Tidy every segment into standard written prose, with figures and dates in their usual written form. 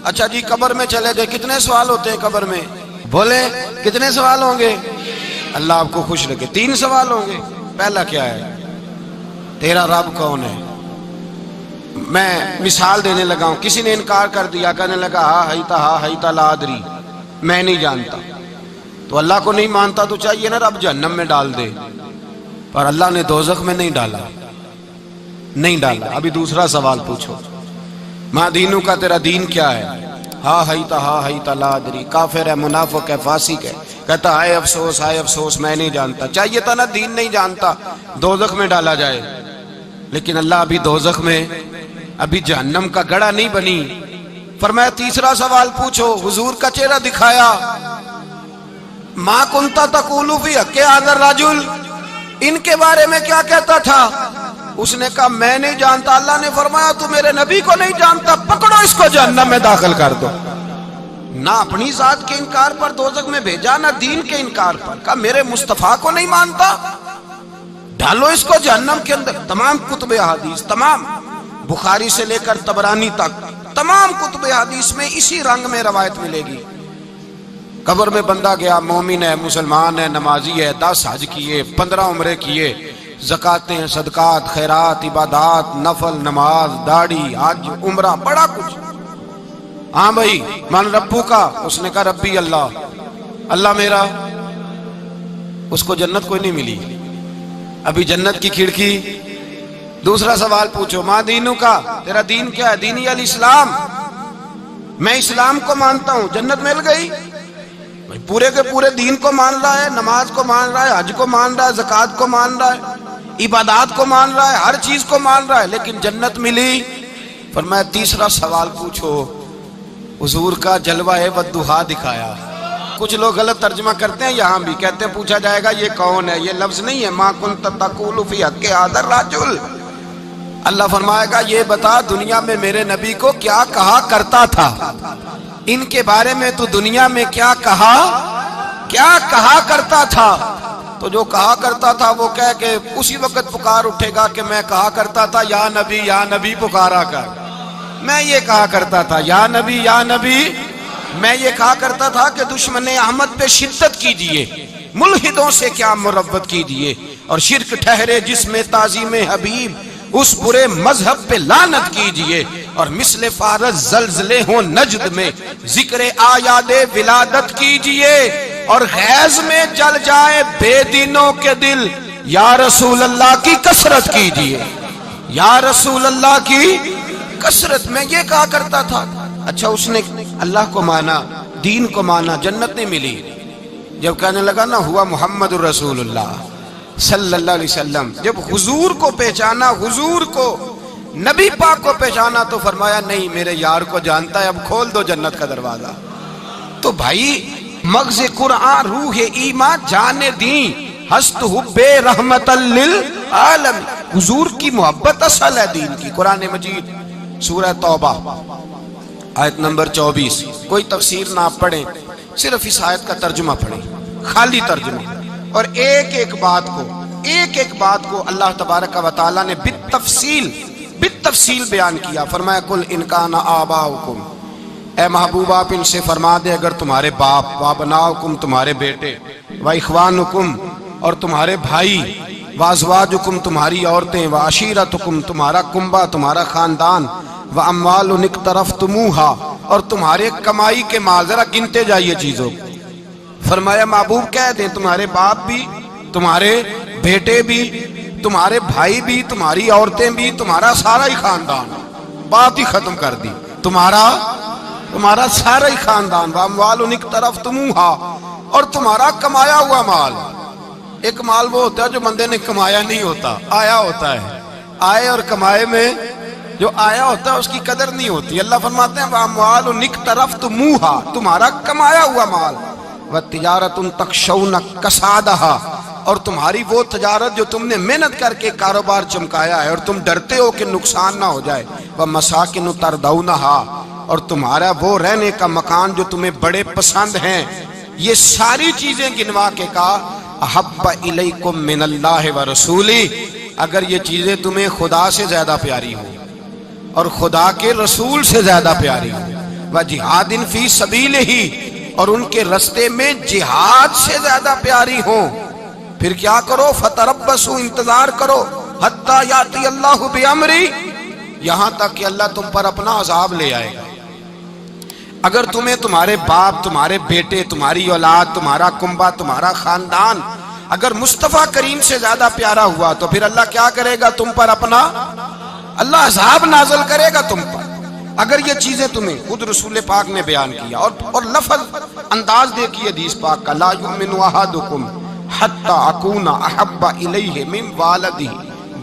اچھا جی قبر میں چلے گئے، کتنے سوال ہوتے ہیں قبر میں؟ بولے کتنے سوال ہوں گے؟ اللہ آپ کو خوش رکھے، 3 سوال ہوں گے۔ پہلا کیا ہے؟ تیرا رب کون ہے؟ میں مثال دینے لگا ہوں، کسی نے انکار کر دیا، کہنے لگا ہا ہیتا لا ادری، میں نہیں جانتا، تو اللہ کو نہیں مانتا تو چاہیے نا رب جہنم میں ڈال دے، پر اللہ نے دوزخ میں نہیں ڈالا، نہیں ڈالا۔ ابھی دوسرا سوال پوچھو، ماں دینوں کا، تیرا دین کیا ہے؟ ہا ہیتا لا ادری، کافر ہے، منافق ہے، فاسق ہے، کہتا ہائے افسوس میں نہیں جانتا۔ چاہیے تھا نا دین نہیں جانتا دوزخ میں ڈالا جائے، لیکن اللہ ابھی دوزخ میں، ابھی جہنم کا گڑھا نہیں بنی۔ فرمایا تیسرا سوال پوچھو، حضور کا چہرہ دکھایا، ما کنتا تقول فی حق ھذا الرجل، ان کے بارے میں کیا کہتا تھا؟ اس نے کہا میں نہیں جانتا۔ اللہ نے فرمایا تو میرے نبی کو نہیں جانتا، پکڑو اس کو جہنم میں داخل کر دو۔ نہ اپنی ذات کے انکار پر دوزخ میں بھیجا، نہ دین کے انکار پر، کہا میرے مصطفیٰ کو نہیں مانتا، ڈالو اس کو جہنم کے اندر۔ تمام کتب حدیث، تمام بخاری سے لے کر طبرانی تک، تمام کتب حدیث میں اسی رنگ میں روایت ملے گی۔ قبر میں بندہ گیا، مومن ہے، مسلمان ہے، نمازی ہے، 10 حج کیے، 15 عمرے کیے، زکاتیں، صدقات، خیرات، عبادات، نفل، نماز، داڑھی، حج، عمرہ، بڑا کچھ۔ ہاں بھائی من ربو کا، اس نے کہا ربی اللہ، اللہ میرا، اس کو جنت کوئی نہیں ملی، ابھی جنت کی کھڑکی۔ دوسرا سوال پوچھو، ماں دینوں کا، تیرا دین کیا ہے؟ دینی الاسلام، میں اسلام کو مانتا ہوں، جنت مل گئی۔ پورے کے پورے دین کو مان رہا ہے، نماز کو مان رہا ہے، حج کو مان رہا ہے، زکوٰۃ کو مان رہا ہے، عبادات کو مان رہا ہے، ہر چیز کو مان رہا ہے، لیکن جنت ملی۔ فرمایا تیسرا سوال پوچھو، حضور کا جلوہ والضحیٰ دکھایا۔ کچھ لوگ غلط ترجمہ کرتے ہیں، یہاں بھی کہتے ہیں پوچھا جائے گا یہ کون ہے، یہ لفظ نہیں ہے، ما کنت تقول فی حق ھذا الرجل۔ اللہ فرمائے گا یہ بتا دنیا میں میرے نبی کو کیا کہا کرتا تھا، ان کے بارے میں تو دنیا میں کیا کہا کرتا تھا؟ تو جو کہا کرتا تھا وہ کہہ کہ اسی وقت پکار اٹھے گا کہ میں کہا کرتا تھا یا نبی پکارا کر، میں یہ کہا کرتا تھا یا نبی، میں یہ کہا کرتا تھا کہ دشمن احمد پہ شدت کیجئے، ملحدوں سے کیا مربت کیجئے، اور شرک ٹھہرے جس میں تعظیم حبیب، اس برے مذہب پہ لعنت کیجئے، اور مثل فارس زلزلے ہوں نجد میں ذکر آیاد ولادت کیجئے، اور غیظ میں جل جائے بے دینوں کے دل، یا رسول اللہ کی کثرت کیجئے، یا رسول اللہ کی کثرت۔ میں یہ کہا کرتا تھا۔ اچھا اس نے اللہ کو مانا، دین کو مانا، جنت نہیں ملی۔ جب کہنے لگا نا ہوا محمد الرسول اللہ صلی اللہ علیہ وسلم، جب حضور کو پہچانا، حضور کو، نبی پاک کو پہچانا، تو فرمایا نہیں میرے یار کو جانتا ہے، اب کھول دو جنت کا دروازہ۔ تو بھائی مغز قرآن روح ایمان جان دین ہست حب رحمت للعالم، حضور کی محبت اصل ہے دین کی۔ قرآن مجید سورہ توبہ آیت نمبر 24، کوئی تفسیر نہ پڑھیں، صرف اس آیت کا ترجمہ پڑھیں، خالی ترجمہ، اور ایک ایک بات کو اللہ تبارک و تعالیٰ نے بالتفصیل بیان کیا۔ فرمایا کل ان کان آباؤکم، اے محبوب آپ ان سے فرما دے اگر تمہارے باپ، وابناؤکم تمہارے بیٹے، واخوانکم اور تمہارے بھائی، وازواجکم تمہاری عورتیں، وعشیرتکم تمہارا کنبہ، تمہارا خاندان، واموال اقترفتموہا اور تمہارے کمائی کے مال، ذرا گنتے جائیے چیزوں۔ فرمایا محبوب کہہ دیں تمہارے باپ بھی، تمہارے بیٹے بھی، تمہارے بھائی بھی، تمہاری عورتیں بھی، تمہارا سارا ہی خاندان، بات ہی ختم کر دی، تمہارا سارا ہی خاندان، واموال اقترفتموہا اور تمہارا کمایا ہوا مال۔ ایک مال وہ ہوتا ہے جو بندے نے کمایا نہیں ہوتا، آیا ہوتا ہے، آئے اور کمائے میں جو آیا ہوتا ہے اس کی قدر نہیں ہوتی۔ اللہ فرماتے ہیں واموال اقترفتموہا، تمہارا کمایا ہوا مال، وتجارت تخشون کسادہا اور تمہاری وہ تجارت جو تم نے محنت کر کے کاروبار چمکایا ہے اور تم ڈرتے ہو کہ نقصان نہ ہو جائے، ومساکن تردونہا اور تمہارا وہ رہنے کا مکان جو تمہیں بڑے پسند ہیں۔ یہ ساری چیزیں گنوا کے کہا احب الیکم من اللہ ورسولی، اگر یہ چیزیں تمہیں خدا سے زیادہ پیاری ہوں اور خدا کے رسول سے زیادہ پیاری ہوں، وجہاد فی سبیلہ، اور ان کے رستے میں جہاد سے زیادہ پیاری ہوں، پھر کیا کرو؟ فتربصوا، انتظار کرو، حتی یاتی اللہ بامری، یہاں تک کہ اللہ تم پر اپنا عذاب لے آئے گا۔ اگر تمہیں تمہارے باپ، تمہارے بیٹے، تمہاری اولاد، تمہارا کنبہ، تمہارا خاندان اگر مصطفیٰ کریم سے زیادہ پیارا ہوا تو پھر اللہ کیا کرے گا تم پر؟ اپنا اللہ عذاب نازل کرے گا تم پر۔ اگر یہ چیزیں تمہیں خود رسول پاک نے بیان کیا اور لفظ انداز دیکھیے حدیث پاک کا، لا یؤمن احدکم حتی اکون احب الیہ من والدہ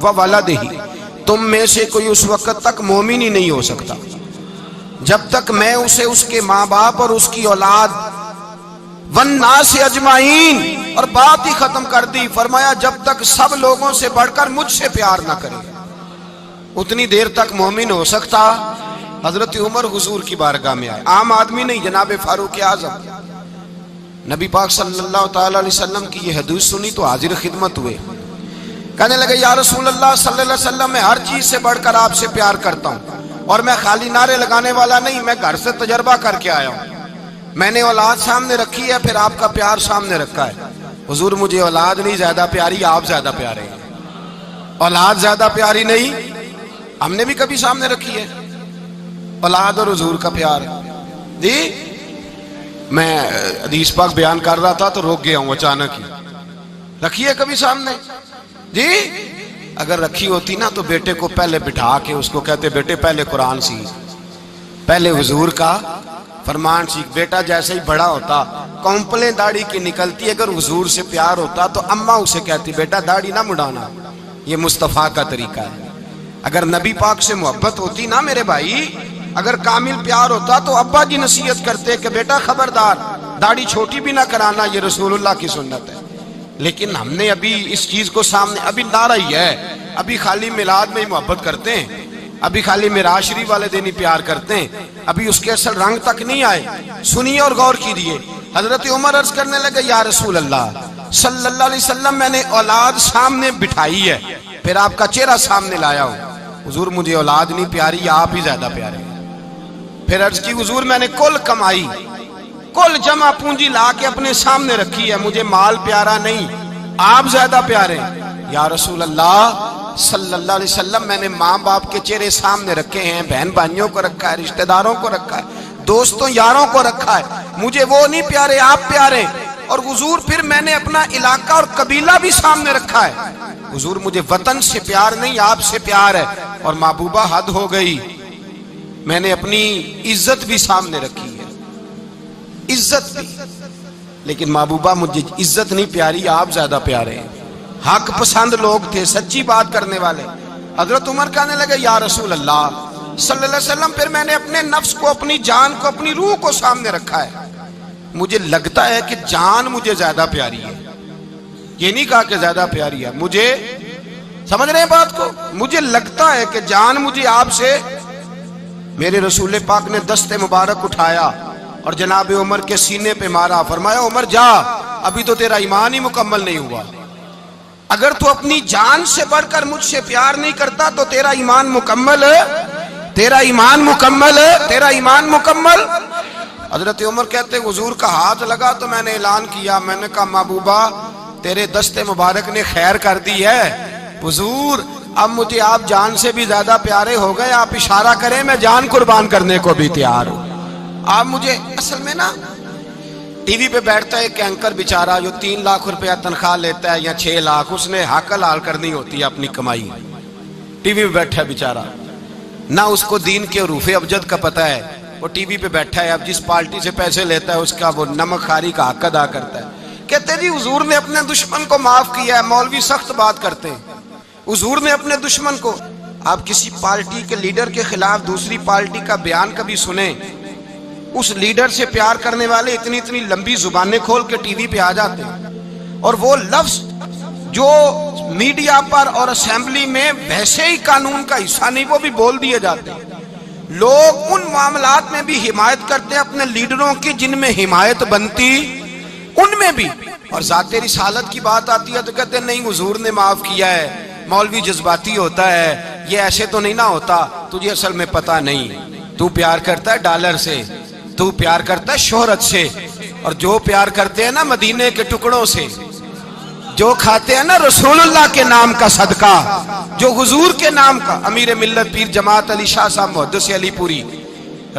وولدہ، تم میں سے کوئی اس وقت تک مومن ہی نہیں ہو سکتا جب تک میں اسے اس کے ماں باپ اور اس کی اولاد والناس اجمعین، اور بات ہی ختم کر دی، فرمایا جب تک سب لوگوں سے بڑھ کر مجھ سے پیار نہ کرے، اتنی دیر تک مومن ہو سکتا۔ حضرت عمر حضور کی بارگاہ میں آئے، عام آدمی نہیں، جناب فاروق اعظم، نبی پاک صلی اللہ تعالی علیہ وسلم کی یہ حدیث سنی تو حاضر خدمت ہوئے، کہنے لگے یا رسول اللہ صلی اللہ علیہ وسلم، میں ہر چیز سے بڑھ کر آپ سے پیار کرتا ہوں، اور میں خالی نعرے لگانے والا نہیں، میں گھر سے تجربہ کر کے آیا ہوں، میں نے اولاد سامنے رکھی ہے، پھر آپ کا پیار سامنے رکھا ہے۔ حضور مجھے اولاد نہیں زیادہ پیاری، آپ زیادہ پیارے ہیں، اولاد زیادہ پیاری نہیں، ہم نے بھی کبھی سامنے رکھی ہے اولاد اور حضور کا پیار؟ جی میں حدیث پاک بیان کر رہا تھا تو روک گیا ہوں اچانک ہی، رکھی ہے کبھی سامنے؟ جی اگر رکھی ہوتی نا تو بیٹے کو پہلے بٹھا کے اس کو کہتے بیٹے پہلے قرآن سیکھ، پہلے حضور کا فرمان سیکھ۔ بیٹا جیسے ہی بڑا ہوتا، کونپلیں داڑھی کی نکلتی، اگر حضور سے پیار ہوتا تو اماں اسے کہتی بیٹا داڑھی نہ مڈانا، یہ مصطفیٰ کا طریقہ ہے۔ اگر نبی پاک سے محبت ہوتی نا میرے بھائی، اگر کامل پیار ہوتا تو ابا جی نصیحت کرتے کہ بیٹا خبردار داڑھی چھوٹی بھی نہ کرانا، یہ رسول اللہ کی سنت ہے۔ لیکن ہم نے ابھی اس چیز کو سامنے، ابھی نعرہ ہی ہے، ابھی خالی میلاد میں ہی محبت کرتے ہیں، ابھی خالی معراج شریف والے دن ہی پیار کرتے ہیں، ابھی اس کے اصل رنگ تک نہیں آئے۔ سنیے اور غور کیجیے، حضرت عمر عرض کرنے لگے یا رسول اللہ صلی اللہ علیہ وسلم، میں نے اولاد سامنے بٹھائی ہے، پھر آپ کا چہرہ سامنے لایا ہوں، حضور مجھے اولاد نہیں پیاری، آپ ہی زیادہ پیارے ہیں۔ پھر عرض کی حضور میں نے کل کمائی، کل جمع پونجی لا کے اپنے سامنے رکھی ہے، مجھے مال پیارا نہیں، آپ زیادہ پیارے ہیں۔ یا رسول اللہ صلی اللہ علیہ وسلم، میں نے ماں باپ کے چہرے سامنے رکھے ہیں، بہن بھائیوں کو رکھا ہے، رشتہ داروں کو رکھا ہے، دوستوں یاروں کو رکھا ہے، مجھے وہ نہیں پیارے، آپ پیارے۔ اور حضور پھر میں نے اپنا علاقہ اور قبیلہ بھی سامنے رکھا ہے، حضور مجھے وطن سے پیار نہیں، آپ سے پیار ہے۔ اور محبوبہ حد ہو گئی، میں نے اپنی عزت بھی سامنے رکھی ہے، عزت بھی، لیکن محبوبہ مجھے عزت نہیں پیاری، آپ زیادہ پیارے ہیں۔ حق پسند لوگ تھے، سچی بات کرنے والے۔ حضرت عمر کہنے لگے یا رسول اللہ صلی اللہ علیہ وسلم، پھر میں نے اپنے نفس کو، اپنی جان کو، اپنی روح کو سامنے رکھا ہے، مجھے لگتا ہے کہ جان مجھے زیادہ پیاری ہے، یہ نہیں کہا کہ زیادہ پیاری ہے، مجھے سمجھ رہے ہیں بات کو، مجھے لگتا ہے کہ جان مجھے آپ سے۔ میرے رسول پاک نے دست مبارک اٹھایا اور جناب عمر کے سینے پہ مارا، فرمایا عمر جا، ابھی تو تیرا ایمان ہی مکمل نہیں ہوا، اگر تو اپنی جان سے بڑھ کر مجھ سے پیار نہیں کرتا تو تیرا ایمان مکمل ہے، تیرا ایمان مکمل ہے، تیرا ایمان مکمل۔ حضرت عمر کہتے حضور کا ہاتھ لگا تو میں نے اعلان کیا، میں نے کہا محبوبہ تیرے دست مبارک نے خیر کر دی ہے، حضور اب مجھے آپ جان سے بھی زیادہ پیارے ہو گئے، آپ اشارہ کریں میں جان قربان کرنے کو بھی تیار ہوں۔ آپ مجھے، اصل میں نا ٹی وی پہ بیٹھتا ہے ایک اینکر بیچارہ جو 3 لاکھ روپیہ تنخواہ لیتا ہے یا 6 لاکھ، اس نے حق حلال کرنی ہوتی ہے اپنی کمائی، ٹی وی پہ بیٹھا ہے بیچارہ، نہ اس کو دین کے حروف ابجد کا پتہ ہے، وہ ٹی وی پہ بیٹھا ہے، اب جس پارٹی سے پیسے لیتا ہے اس کا وہ نمک خاری کا حق ادا کرتا ہے۔ کہتے جی حضور نے اپنے دشمن کو معاف کیا ہے، مولوی سخت بات کرتے ہیں، حضور نے اپنے دشمن کو، آپ کسی پارٹی کے لیڈر کے خلاف دوسری پارٹی کا بیان کبھی سنیں، اس لیڈر سے پیار کرنے والے اتنی اتنی لمبی زبانیں کھول کے ٹی وی پہ آ جاتے ہیں، اور وہ لفظ جو میڈیا پر اور اسمبلی میں ویسے ہی قانون کا حصہ نہیں وہ بھی بول دیے جاتے ہیں۔ لوگ ان معاملات میں بھی حمایت کرتے ہیں اپنے لیڈروں کی جن میں حمایت بنتی ان میں بھی، اور ذات رسالت کی بات آتی ہے تو کہتے ہیں نہیں حضور نے معاف کیا ہے، مولوی جذباتی ہوتا ہے، یہ ایسے تو نہیں نہ ہوتا، تجھے اصل میں پتہ نہیں۔ تو پیار کرتا ہے ڈالر سے، تو پیار کرتا ہے شہرت سے، اور جو پیار کرتے ہیں نا مدینے کے ٹکڑوں سے، جو کھاتے ہیں نا رسول اللہ کے نام کا صدقہ، جو حضور کے نام کا۔ امیر ملت پیر جماعت علی شاہ صاحب محدث علی پوری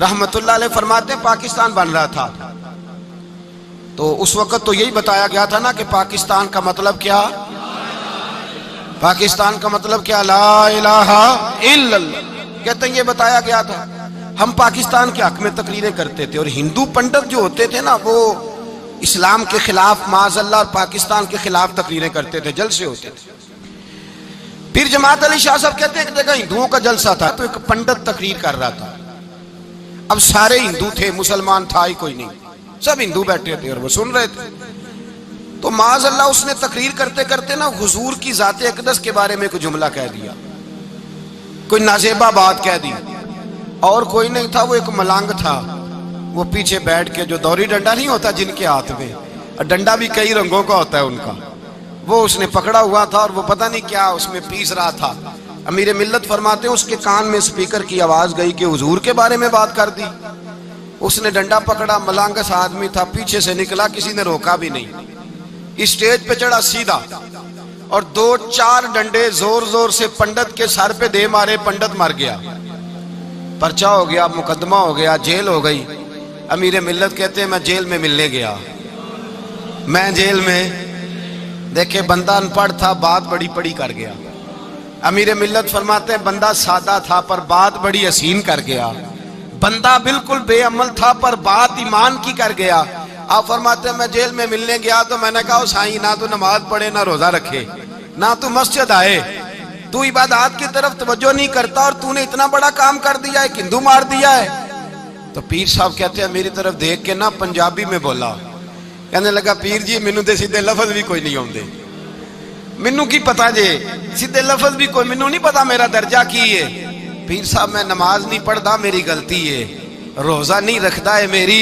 رحمت اللہ علیہ فرماتے ہیں پاکستان بن رہا تھا تو اس وقت تو یہی بتایا گیا تھا نا کہ پاکستان کا مطلب کیا، پاکستان کا مطلب کیا، لا الہ الا اللہ، کہتے ہیں یہ بتایا گیا تھا۔ ہم پاکستان کے حق میں تقریریں کرتے تھے، اور ہندو پنڈت جو ہوتے تھے نا وہ اسلام کے خلاف معاذ اللہ اور پاکستان کے خلاف تقریریں کرتے تھے، جلسے ہوتے تھے۔ پیر جماعت علی شاہ صاحب کہتے ہیں ایک جگہ ہندوؤں کا جلسہ تھا تو ایک پنڈت تقریر کر رہا تھا۔ اب سارے ہندو تھے، مسلمان تھا ہی کوئی نہیں، سب ہندو بیٹھے تھے اور وہ سن رہے تھے۔ تو معاذ اللہ اس نے تقریر کرتے کرتے نا حضور کی ذات اقدس کے بارے میں کوئی جملہ کہہ دیا، کوئی نازیبہ بات کہہ دی، اور کوئی نہیں تھا، وہ ایک ملنگ تھا، وہ پیچھے بیٹھ کے، جو دوری ڈنڈا نہیں ہوتا جن کے ہاتھ میں، اور ڈنڈا بھی کئی رنگوں کا ہوتا ہے ان کا، وہ اس نے پکڑا ہوا تھا اور وہ پتہ نہیں کیا اس میں پیس رہا تھا۔ امیر ملت فرماتے ہیں اس کے کان میں سپیکر کی آواز گئی کہ حضور کے بارے میں بات کر دی۔ اس نے ڈنڈا پکڑا، ملانگس آدمی تھا، پیچھے سے نکلا، کسی نے روکا بھی نہیں، اسٹیج پہ چڑھا سیدھا، اور 2-4 ڈنڈے زور زور سے پنڈت کے سر پہ دے مارے، پنڈت مر گیا، پرچہ ہو گیا، مقدمہ ہو گیا، جیل ہو گئی۔ امیر ملت کہتے ہیں میں جیل میں ملنے گیا، میں جیل میں، دیکھے بندہ ان پڑھ تھا، بات بڑی پڑی کر گیا۔ امیر ملت فرماتے ہیں بندہ سادہ تھا پر بات بڑی حسین کر گیا، بندہ بالکل بے عمل تھا پر بات ایمان کی کر گیا۔ آپ فرماتے ہیں میں جیل میں ملنے گیا تو میں نے کہا سائیں نہ تو نماز پڑھے، نہ روزہ رکھے، نہ تو مسجد آئے، تو عبادات کی طرف توجہ نہیں کرتا، اور تو نے اتنا بڑا کام کر دیا ہے، ہندو مار دیا ہے۔ تو پیر صاحب کہتے ہیں میری طرف دیکھ کے نا پنجابی میں بولا، کہنے لگا پیر جی مینوں تے سیدھے لفظ بھی کوئی نہیں آوندے، مینوں کی پتا جے سیدھے لفظ بھی کوئی، مینوں نہیں پتا میرا درجہ کی ہے۔ پیر صاحب میں نماز نہیں پڑھدا میری غلطی ہے، روزہ نہیں رکھدا ہے میری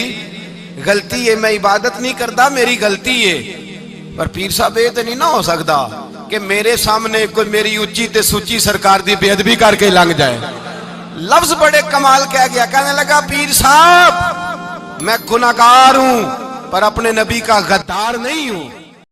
غلطی ہے، میں عبادت نہیں کردا میری غلطی ہے، پر پیر صاحب یہ تو نہیں نہ ہو سکتا کہ میرے سامنے کوئی میری اچھی تے سچی سرکار دی بے ادبی کر کے لنگ جائے۔ لفظ بڑے کمال کہہ گیا، کہنے لگا پیر صاحب میں گناہگار ہوں پر اپنے نبی کا غدار نہیں ہوں۔